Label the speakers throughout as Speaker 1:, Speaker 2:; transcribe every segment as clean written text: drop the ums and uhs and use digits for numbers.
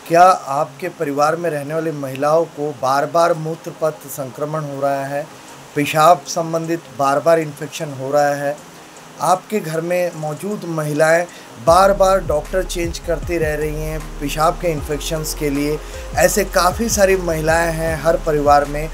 Speaker 1: क्या आपके परिवार में रहने वाली महिलाओं को बार-बार मूत्रपथ संक्रमण हो रहा है? पेशाब संबंधित बार-बार इन्फेक्शन हो रहा है? आपके घर में मौजूद महिलाएं बार-बार डॉक्टर चेंज करती रह रही हैं पेशाब के इन्फेक्शंस के लिए। ऐसे काफ़ी सारी महिलाएं हैं हर परिवार में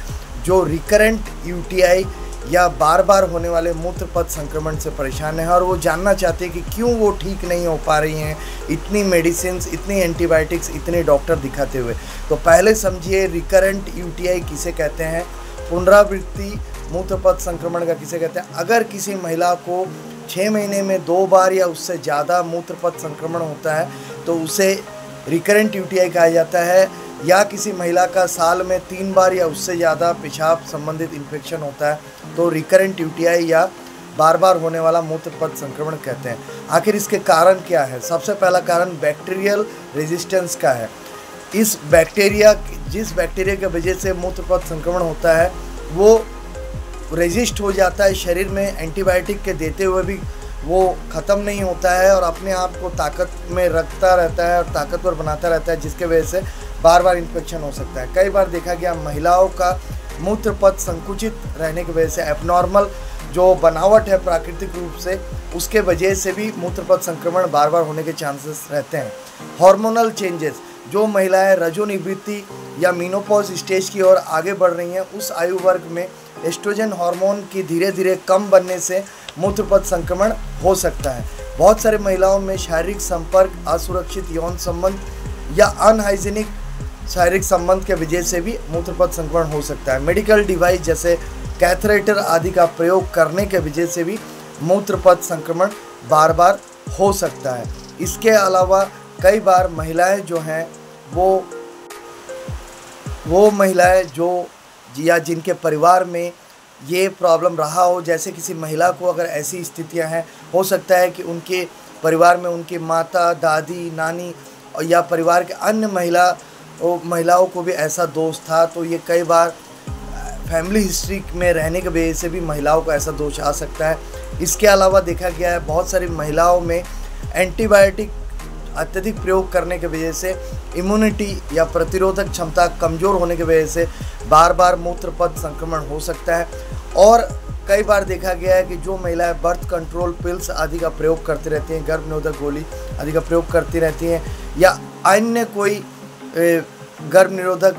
Speaker 1: जो रिकरेंट यूटीआई या बार-बार होने वाले मूत्रपथ संक्रमण से परेशान हैं और वो जानना चाहते हैं कि क्यों वो ठीक नहीं हो पा रही हैं, इतनी मेडिसिन्स, इतनी एंटीबायोटिक्स, इतने डॉक्टर दिखाते हुए। तो पहले समझिए रिकरेंट यूटीआई किसे कहते हैं, पुनरावृत्ति मूत्रपथ संक्रमण का किसे कहते हैं। अगर किसी महिला को 6 महीने में 2 बार या उससे ज़्यादा मूत्रपथ संक्रमण होता है तो उसे रिकरेंट यूटीआई कहा जाता है। या किसी महिला का साल में 3 बार या उससे ज़्यादा पेशाब संबंधित इन्फेक्शन होता है तो रिकरेंट यूटीआई या बार बार होने वाला मूत्रपथ संक्रमण कहते हैं। आखिर इसके कारण क्या है? सबसे पहला कारण बैक्टीरियल रेजिस्टेंस का है। जिस बैक्टीरिया की वजह से मूत्रपथ संक्रमण होता है वो रेजिस्ट हो जाता है शरीर में, एंटीबायोटिक के देते हुए भी वो ख़त्म नहीं होता है और अपने आप को ताकत में रखता रहता है और ताकतवर बनाता रहता है, जिसके वजह से बार बार इन्फेक्शन हो सकता है। कई बार देखा गया महिलाओं का मूत्रपथ संकुचित रहने की वजह से, एबनॉर्मल जो बनावट है प्राकृतिक रूप से, उसके वजह से भी मूत्रपथ संक्रमण बार बार होने के चांसेस रहते हैं। हार्मोनल चेंजेस, जो महिलाएं रजोनिवृत्ति या मीनोपॉज स्टेज की ओर आगे बढ़ रही हैं, उस आयु वर्ग में एस्ट्रोजन हार्मोन की धीरे धीरे कम बनने से मूत्रपथ संक्रमण हो सकता है। बहुत सारी महिलाओं में शारीरिक संपर्क, असुरक्षित यौन संबंध या अनहाइजीनिक शारीरिक संबंध के वजह से भी मूत्रपथ संक्रमण हो सकता है। मेडिकल डिवाइस जैसे कैथेटर आदि का प्रयोग करने के वजह से भी मूत्रपथ संक्रमण बार बार हो सकता है। इसके अलावा कई बार महिलाएं जो हैं वो महिलाएं जो या जिनके परिवार में ये प्रॉब्लम रहा हो, जैसे किसी महिला को अगर ऐसी स्थितियां हैं, हो सकता है कि उनके परिवार में उनकी माता, दादी, नानी या परिवार के अन्य महिलाओं को भी ऐसा दोष था, तो ये कई बार फैमिली हिस्ट्री में रहने की वजह से भी महिलाओं को ऐसा दोष आ सकता है। इसके अलावा देखा गया है बहुत सारी महिलाओं में एंटीबायोटिक अत्यधिक प्रयोग करने की वजह से इम्यूनिटी या प्रतिरोधक क्षमता कमज़ोर होने की वजह से बार बार मूत्रपथ संक्रमण हो सकता है। और कई बार देखा गया है कि जो महिलाएं बर्थ कंट्रोल पिल्स आदि का प्रयोग करती रहती हैं, गर्भ निरोधक गोली आदि का प्रयोग करती रहती हैं या अन्य कोई गर्भ निरोधक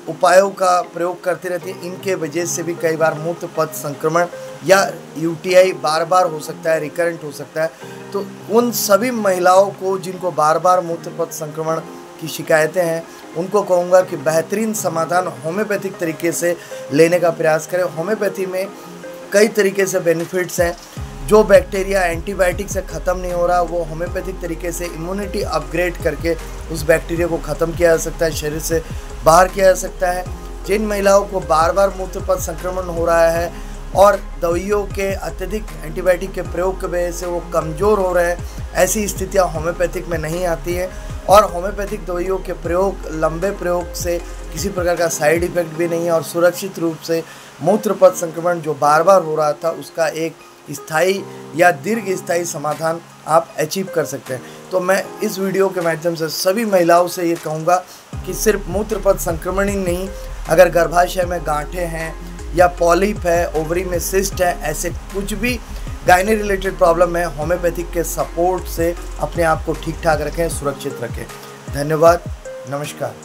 Speaker 1: उपायों का प्रयोग करती रहती है, इनके वजह से भी कई बार मूत्रपथ संक्रमण या यूटीआई बार बार हो सकता है, रिकरेंट हो सकता है। तो उन सभी महिलाओं को जिनको बार बार मूत्रपथ संक्रमण की शिकायतें हैं, उनको कहूँगा कि बेहतरीन समाधान होम्योपैथिक तरीके से लेने का प्रयास करें। होम्योपैथी में कई तरीके से बेनिफिट्स हैं। जो बैक्टीरिया एंटीबायोटिक से ख़त्म नहीं हो रहा, वो होम्योपैथिक तरीके से इम्यूनिटी अपग्रेड करके उस बैक्टीरिया को ख़त्म किया जा सकता है, शरीर से बाहर किया जा सकता है। जिन महिलाओं को बार बार मूत्रपथ संक्रमण हो रहा है और दवाइयों के अत्यधिक एंटीबायोटिक के प्रयोग की वजह से वो कमज़ोर हो रहे हैं, ऐसी स्थितियाँ होम्योपैथिक में नहीं आती हैं और होम्योपैथिक दवाइयों के प्रयोग, लंबे प्रयोग से किसी प्रकार का साइड इफ़ेक्ट भी नहीं है और सुरक्षित रूप से मूत्रपथ संक्रमण जो बार बार हो रहा था उसका एक स्थायी या दीर्घ स्थायी समाधान आप अचीव कर सकते हैं। तो मैं इस वीडियो के माध्यम से सभी महिलाओं से ये कहूँगा कि सिर्फ मूत्रपथ संक्रमण ही नहीं, अगर गर्भाशय में गांठें हैं या पॉलिप है, ओवरी में सिस्ट है, ऐसे कुछ भी गायनी रिलेटेड प्रॉब्लम है, होम्योपैथिक के सपोर्ट से अपने आप को ठीक ठाक रखें, सुरक्षित रखें। धन्यवाद, नमस्कार।